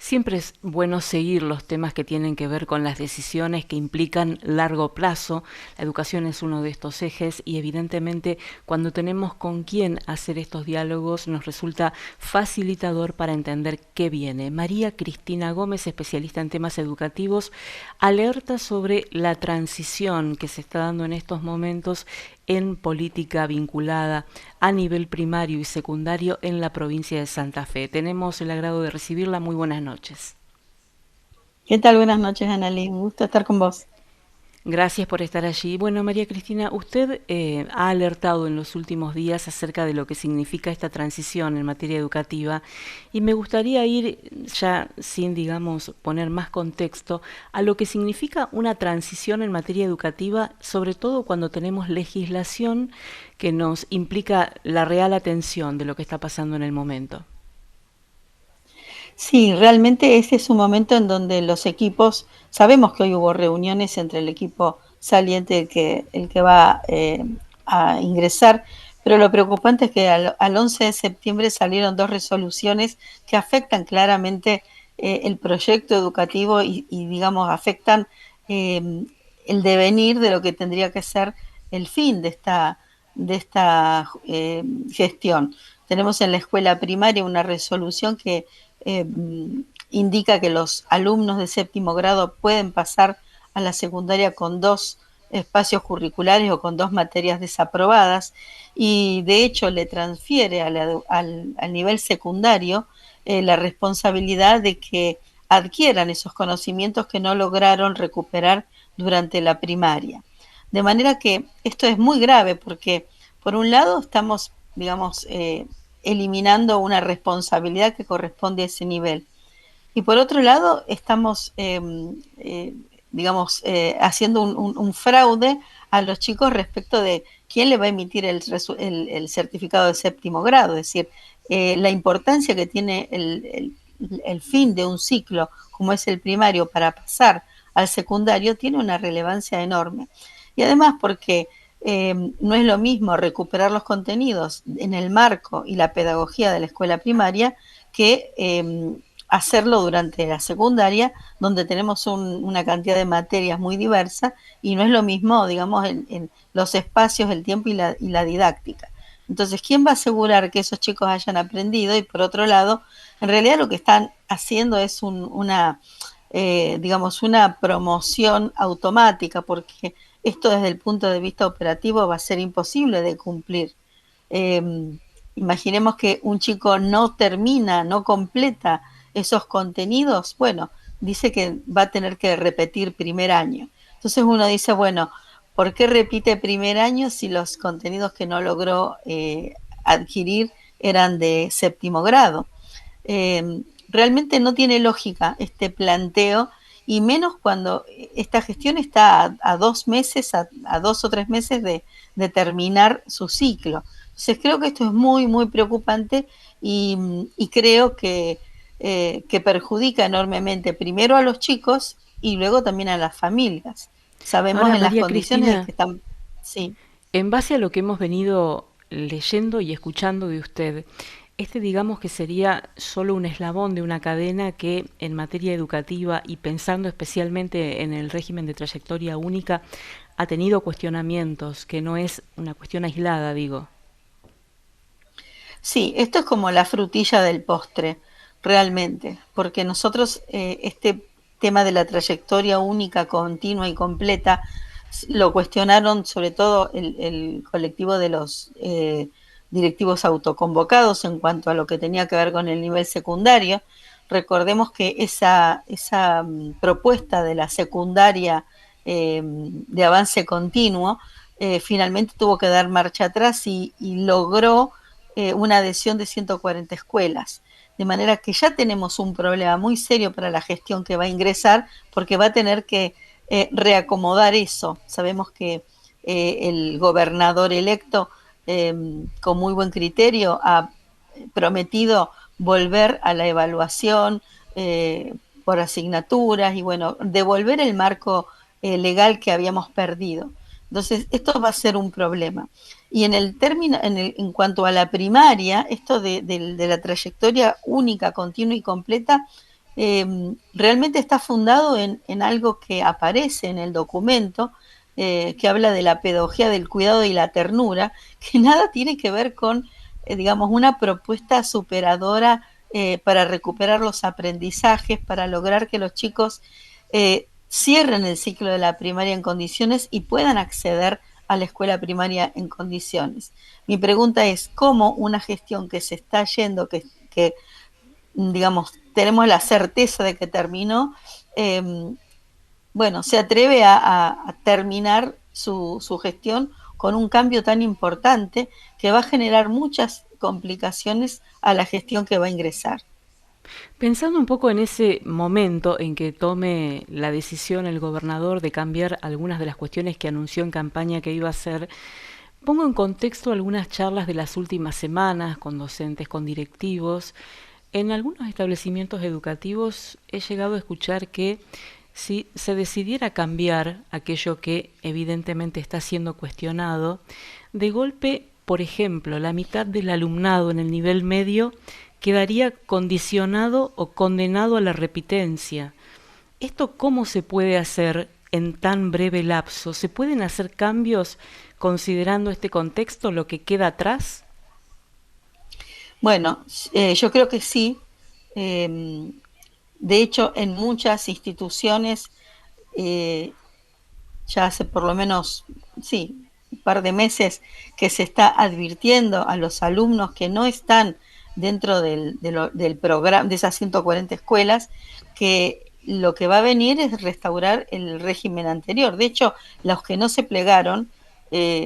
Siempre es bueno seguir los temas que tienen que ver con las decisiones que implican largo plazo. La educación es uno de estos ejes y evidentemente cuando tenemos con quién hacer estos diálogos nos resulta facilitador para entender qué viene. María Cristina Gómez, especialista en temas educativos, alerta sobre la transición que se está dando en estos momentos en política vinculada a nivel primario y secundario en la provincia de Santa Fe. Tenemos el agrado de recibirla. Muy buenas noches. ¿Qué tal? Buenas noches, Annalyn. Un gusto estar con vos. Gracias por estar allí. Bueno, María Cristina, usted ha alertado en los últimos días acerca de lo que significa esta transición en materia educativa y me gustaría ir ya sin, digamos, poner más contexto a lo que significa una transición en materia educativa, sobre todo cuando tenemos legislación que nos implica la real atención de lo que está pasando en el momento. Sí, realmente ese es un momento en donde los equipos, sabemos que hoy hubo reuniones entre el equipo saliente y el que va a ingresar, pero lo preocupante es que al 11 de septiembre salieron dos resoluciones que afectan claramente el proyecto educativo digamos, afectan eh, el devenir de lo que tendría que ser el fin de esta gestión. Tenemos en la escuela primaria una resolución que eh, indica que los alumnos de séptimo grado pueden pasar a la secundaria con dos espacios curriculares o con dos materias desaprobadas y de hecho le transfiere al nivel secundario la responsabilidad de que adquieran esos conocimientos que no lograron recuperar durante la primaria. De manera que esto es muy grave porque por un lado estamos, digamos, eliminando una responsabilidad que corresponde a ese nivel. Y por otro lado, estamos, digamos, haciendo un fraude a los chicos respecto de quién le va a emitir el certificado de séptimo grado, es decir, la importancia que tiene el fin de un ciclo, como es el primario, para pasar al secundario, tiene una relevancia enorme. Y además porque no es lo mismo recuperar los contenidos en el marco y la pedagogía de la escuela primaria que hacerlo durante la secundaria, donde tenemos una cantidad de materias muy diversa y no es lo mismo, digamos, en los espacios, el tiempo y la didáctica. Entonces, ¿quién va a asegurar que esos chicos hayan aprendido? Y por otro lado, en realidad lo que están haciendo es digamos, una promoción automática, porque esto desde el punto de vista operativo va a ser imposible de cumplir. Eh, Imaginemos que un chico no termina, no completa esos contenidos, bueno, dice que va a tener que repetir primer año. Entonces uno dice, bueno, ¿por qué repite primer año si los contenidos que no logró adquirir eran de séptimo grado? Realmente no tiene lógica este planteo y menos cuando esta gestión está a 2 meses, a 2 o 3 meses de terminar su ciclo. Entonces creo que esto es muy, muy preocupante y creo que perjudica enormemente primero a los chicos y luego también a las familias. Sabemos Ahora, en las María condiciones en Cristina, que están. Sí. en base a lo que hemos venido leyendo y escuchando de usted, este digamos que sería solo un eslabón de una cadena que en materia educativa y pensando especialmente en el régimen de trayectoria única ha tenido cuestionamientos, que no es una cuestión aislada, digo. Sí, esto es como la frutilla del postre, realmente, porque nosotros este tema de la trayectoria única, continua y completa lo cuestionaron sobre todo el colectivo de los directivos autoconvocados en cuanto a lo que tenía que ver con el nivel secundario. Recordemos que esa propuesta de la secundaria de avance continuo finalmente tuvo que dar marcha atrás y logró una adhesión de 140 escuelas. De manera que ya tenemos un problema muy serio para la gestión que va a ingresar, porque va a tener que reacomodar eso. Sabemos que el gobernador electo, con muy buen criterio, ha prometido volver a la evaluación por asignaturas y, bueno, devolver el marco legal que habíamos perdido. Entonces, esto va a ser un problema. Y en el término, en cuanto a la primaria, esto de la trayectoria única, continua y completa, realmente está fundado en algo que aparece en el documento, que habla de la pedagogía del cuidado y la ternura, que nada tiene que ver con, digamos, una propuesta superadora para recuperar los aprendizajes, para lograr que los chicos cierren el ciclo de la primaria en condiciones y puedan acceder a la escuela primaria en condiciones. Mi pregunta es, ¿cómo una gestión que se está yendo, que digamos, tenemos la certeza de que terminó, eh, bueno, se atreve a terminar su gestión con un cambio tan importante que va a generar muchas complicaciones a la gestión que va a ingresar? Pensando un poco en ese momento en que tome la decisión el gobernador de cambiar algunas de las cuestiones que anunció en campaña que iba a hacer, pongo en contexto algunas charlas de las últimas semanas con docentes, con directivos. En algunos establecimientos educativos he llegado a escuchar que si se decidiera cambiar aquello que evidentemente está siendo cuestionado, de golpe, por ejemplo, la mitad del alumnado en el nivel medio quedaría condicionado o condenado a la repitencia. ¿Esto cómo se puede hacer en tan breve lapso? ¿Se pueden hacer cambios considerando este contexto, lo que queda atrás? Bueno, yo creo que sí. Eh, de hecho, en muchas instituciones, eh, ya hace por lo menos, sí, un par de meses que se está advirtiendo a los alumnos que no están dentro del programa, de esas 140 escuelas, que lo que va a venir es restaurar el régimen anterior. De hecho, los que no se plegaron,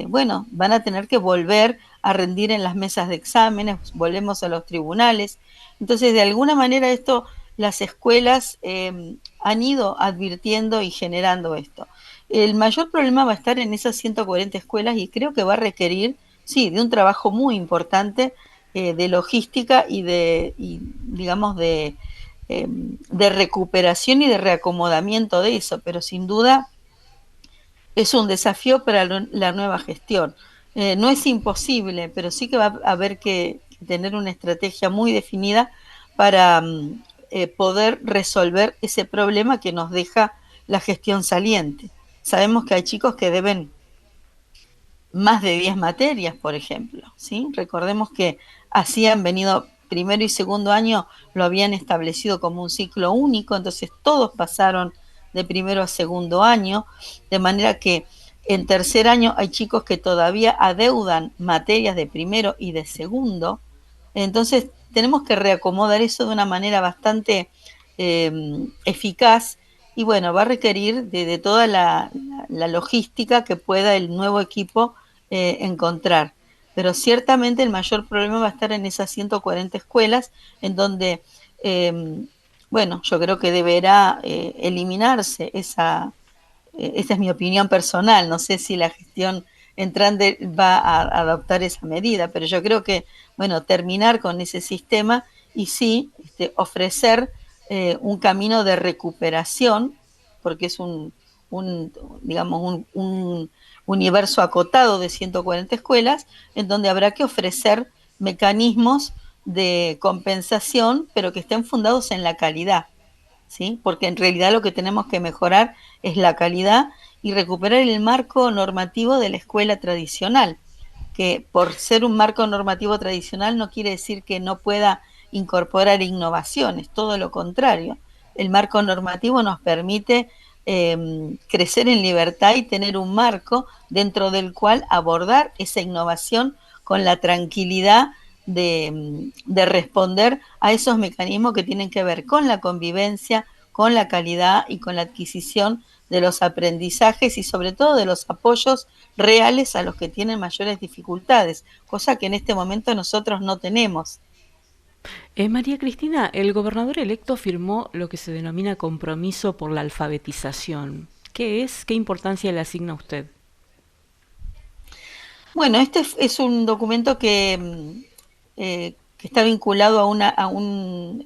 bueno, van a tener que volver a rendir en las mesas de exámenes, volvemos a los tribunales. Entonces, de alguna manera esto, las escuelas han ido advirtiendo y generando esto. El mayor problema va a estar en esas 140 escuelas y creo que va a requerir, sí, de un trabajo muy importante de logística y digamos, de recuperación y de reacomodamiento de eso, pero sin duda es un desafío para la nueva gestión. No es imposible, pero sí que va a haber que tener una estrategia muy definida para poder resolver ese problema que nos deja la gestión saliente. Sabemos que hay chicos que deben más de 10 materias, por ejemplo, ¿sí? Recordemos que así han venido primero y segundo año, lo habían establecido como un ciclo único, entonces todos pasaron de primero a segundo año, de manera que en tercer año hay chicos que todavía adeudan materias de primero y de segundo, entonces tenemos que reacomodar eso de una manera bastante eficaz y bueno, va a requerir de toda la logística que pueda el nuevo equipo encontrar. Pero ciertamente el mayor problema va a estar en esas 140 escuelas en donde, bueno, yo creo que deberá eliminarse esa es mi opinión personal, no sé si la gestión entrante va a adoptar esa medida, pero yo creo que, bueno, terminar con ese sistema y sí ofrecer un camino de recuperación, porque es un digamos, un universo acotado de 140 escuelas, en donde habrá que ofrecer mecanismos de compensación, pero que estén fundados en la calidad. ¿Sí? Porque en realidad lo que tenemos que mejorar es la calidad y recuperar el marco normativo de la escuela tradicional, que por ser un marco normativo tradicional no quiere decir que no pueda incorporar innovaciones, todo lo contrario. El marco normativo nos permite crecer en libertad y tener un marco dentro del cual abordar esa innovación con la tranquilidad de responder a esos mecanismos que tienen que ver con la convivencia, con la calidad y con la adquisición de los aprendizajes y sobre todo de los apoyos reales a los que tienen mayores dificultades, cosa que en este momento nosotros no tenemos. María Cristina, el gobernador electo firmó lo que se denomina compromiso por la alfabetización. ¿Qué es? ¿Qué importancia le asigna a usted? Bueno, este es un documento que está vinculado a un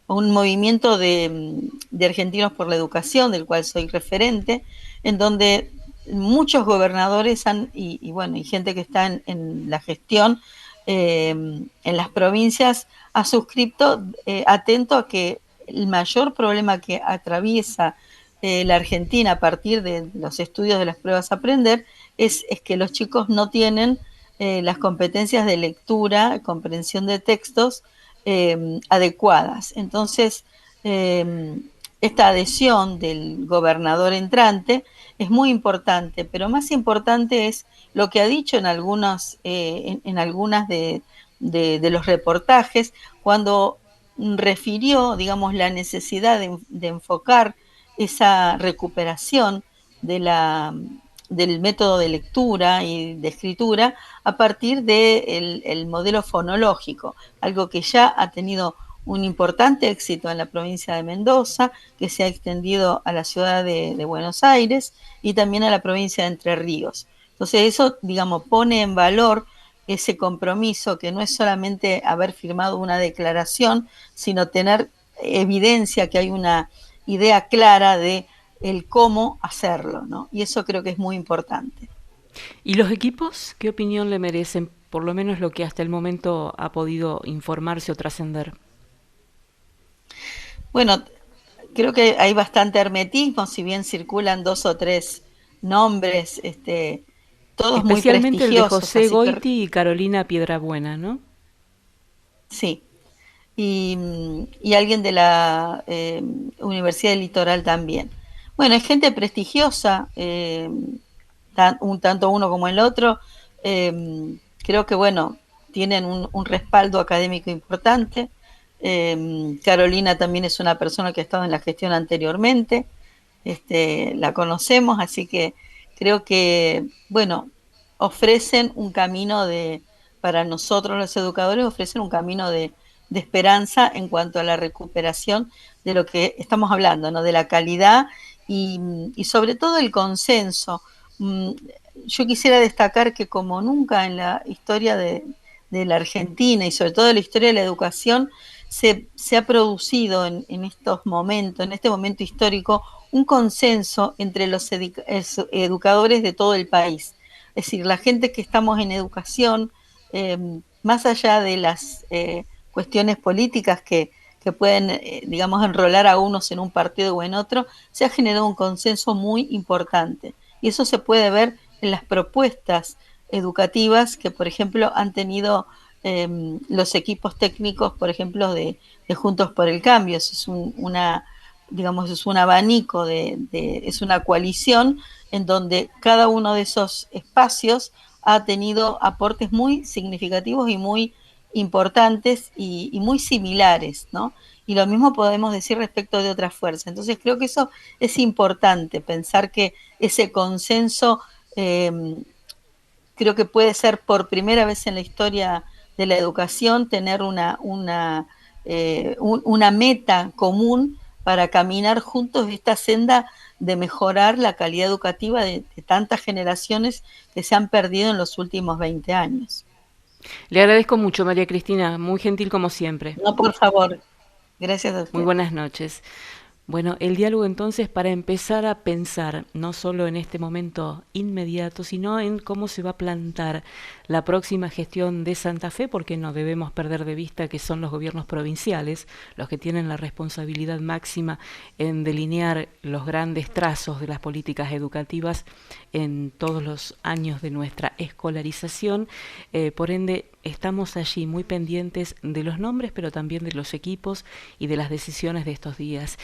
movimiento de argentinos por la educación, del cual soy referente, en donde muchos gobernadores bueno, y gente que está en la gestión en las provincias ha suscrito atento a que el mayor problema que atraviesa la Argentina a partir de los estudios de las pruebas a aprender es que los chicos no tienen las competencias de lectura, comprensión de textos adecuadas. Entonces, esta adhesión del gobernador entrante es muy importante, pero más importante es lo que ha dicho en algunas de los reportajes, cuando refirió, digamos, la necesidad de enfocar esa recuperación de del método de lectura y de escritura a partir del modelo fonológico, algo que ya ha tenido un importante éxito en la provincia de Mendoza, que se ha extendido a la ciudad de Buenos Aires y también a la provincia de Entre Ríos. Entonces eso, digamos, pone en valor ese compromiso que no es solamente haber firmado una declaración, sino tener evidencia que hay una idea clara de el cómo hacerlo, ¿no? Y eso creo que es muy importante. ¿Y los equipos qué opinión le merecen? Por lo menos lo que hasta el momento ha podido informarse o trascender. Bueno, creo que hay bastante hermetismo, si bien circulan dos o tres nombres, todos muy Especialmente el de prestigiosos, José así que Goiti y Carolina Piedrabuena, ¿no? sí. Y alguien de la Universidad del Litoral también. Bueno, es gente prestigiosa, tanto uno como el otro. Creo que, bueno, tienen un respaldo académico importante. Carolina también es una persona que ha estado en la gestión anteriormente, la conocemos, así que creo que, bueno, ofrecen un camino para nosotros los educadores, ofrecen un camino de esperanza en cuanto a la recuperación de lo que estamos hablando, ¿no? De la calidad y sobre todo el consenso. Yo quisiera destacar que como nunca en la historia de la Argentina y sobre todo en la historia de la educación, se ha producido en estos momentos, en este momento histórico, un consenso entre los educadores de todo el país. Es decir, la gente que estamos en educación, más allá de las cuestiones políticas que pueden, digamos, enrolar a unos en un partido o en otro, se ha generado un consenso muy importante. Y eso se puede ver en las propuestas educativas que, por ejemplo, han tenido los equipos técnicos, por ejemplo, de Juntos por el Cambio. Es digamos, es un abanico, es una coalición en donde cada uno de esos espacios ha tenido aportes muy significativos y muy importantes y muy similares, ¿no? Y lo mismo podemos decir respecto de otras fuerzas. Entonces creo que eso es importante, pensar que ese consenso eh, creo que puede ser por primera vez en la historia de la educación tener una meta común para caminar juntos esta senda de mejorar la calidad educativa de tantas generaciones que se han perdido en los últimos 20 años. Le agradezco mucho, María Cristina, muy gentil como siempre. No, por favor. Gracias a Muy usted. buenas noches. Bueno, el diálogo entonces para empezar a pensar, no solo en este momento inmediato, sino en cómo se va a plantar la próxima gestión de Santa Fe, porque no debemos perder de vista que son los gobiernos provinciales los que tienen la responsabilidad máxima en delinear los grandes trazos de las políticas educativas en todos los años de nuestra escolarización. Por ende, estamos allí muy pendientes de los nombres, pero también de los equipos y de las decisiones de estos días.